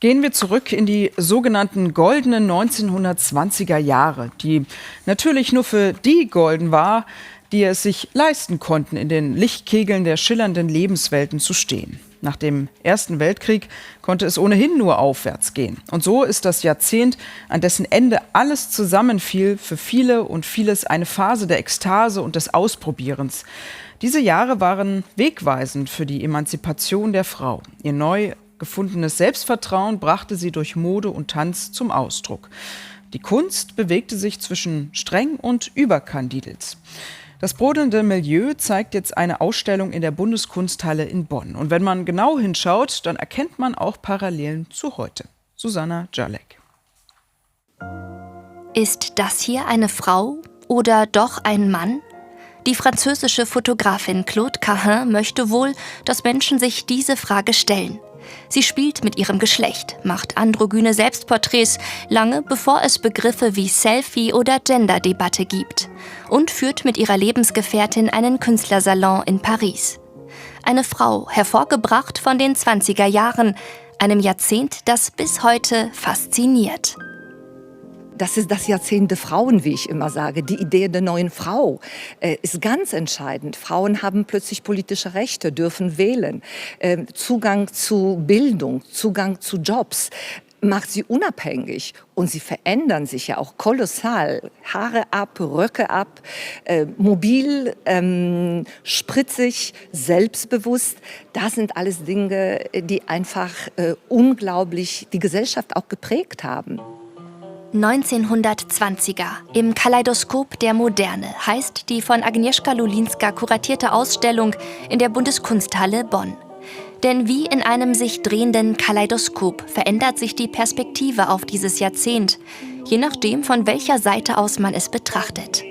Gehen wir zurück in die sogenannten goldenen 1920er Jahre, die natürlich nur für die golden war, die es sich leisten konnten, in den Lichtkegeln der schillernden Lebenswelten zu stehen. Nach dem Ersten Weltkrieg konnte es ohnehin nur aufwärts gehen. Und so ist das Jahrzehnt, an dessen Ende alles zusammenfiel, für viele und vieles eine Phase der Ekstase und des Ausprobierens. Diese Jahre waren wegweisend für die Emanzipation der Frau. Ihr neu gefundenes Selbstvertrauen brachte sie durch Mode und Tanz zum Ausdruck. Die Kunst bewegte sich zwischen streng und Überkandidels. Das brodelnde Milieu zeigt jetzt eine Ausstellung in der Bundeskunsthalle in Bonn. Und wenn man genau hinschaut, dann erkennt man auch Parallelen zu heute. Susanna Jalek. Ist das hier eine Frau oder doch ein Mann? Die französische Fotografin Claude Cahun möchte wohl, dass Menschen sich diese Frage stellen. Sie spielt mit ihrem Geschlecht, macht androgyne Selbstporträts, lange bevor es Begriffe wie Selfie oder Gender-Debatte gibt, und führt mit ihrer Lebensgefährtin einen Künstlersalon in Paris. Eine Frau, hervorgebracht von den 20er Jahren, einem Jahrzehnt, das bis heute fasziniert. Das ist das Jahrzehnt der Frauen, wie ich immer sage. Die Idee der neuen Frau ist ganz entscheidend. Frauen haben plötzlich politische Rechte, dürfen wählen. Zugang zu Bildung, Zugang zu Jobs macht sie unabhängig. Und sie verändern sich ja auch kolossal. Haare ab, Röcke ab, mobil, spritzig, selbstbewusst. Das sind alles Dinge, die einfach unglaublich die Gesellschaft auch geprägt haben. 1920er, im Kaleidoskop der Moderne, heißt die von Agnieszka Lulinska kuratierte Ausstellung in der Bundeskunsthalle Bonn. Denn wie in einem sich drehenden Kaleidoskop verändert sich die Perspektive auf dieses Jahrzehnt, je nachdem, von welcher Seite aus man es betrachtet.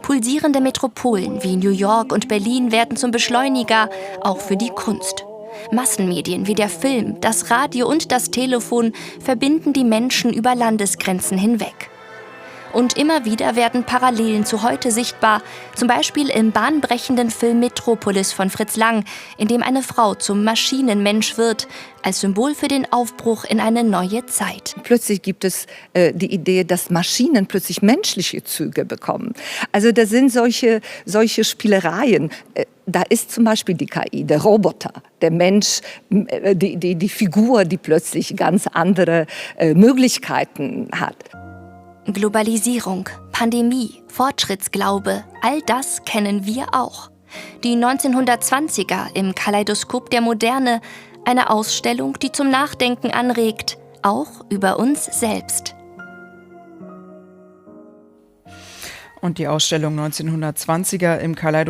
Pulsierende Metropolen wie New York und Berlin werden zum Beschleuniger, auch für die Kunst. Massenmedien wie der Film, das Radio und das Telefon verbinden die Menschen über Landesgrenzen hinweg. Und immer wieder werden Parallelen zu heute sichtbar, zum Beispiel im bahnbrechenden Film Metropolis von Fritz Lang, in dem eine Frau zum Maschinenmensch wird, als Symbol für den Aufbruch in eine neue Zeit. Plötzlich gibt es die Idee, dass Maschinen plötzlich menschliche Züge bekommen. Also da sind solche Spielereien. Da ist zum Beispiel die KI, der Roboter, der Mensch, die Figur, die plötzlich ganz andere Möglichkeiten hat. Globalisierung, Pandemie, Fortschrittsglaube, all das kennen wir auch. Die 1920er im Kaleidoskop der Moderne, eine Ausstellung, die zum Nachdenken anregt, auch über uns selbst. Und die Ausstellung 1920er im Kaleidoskop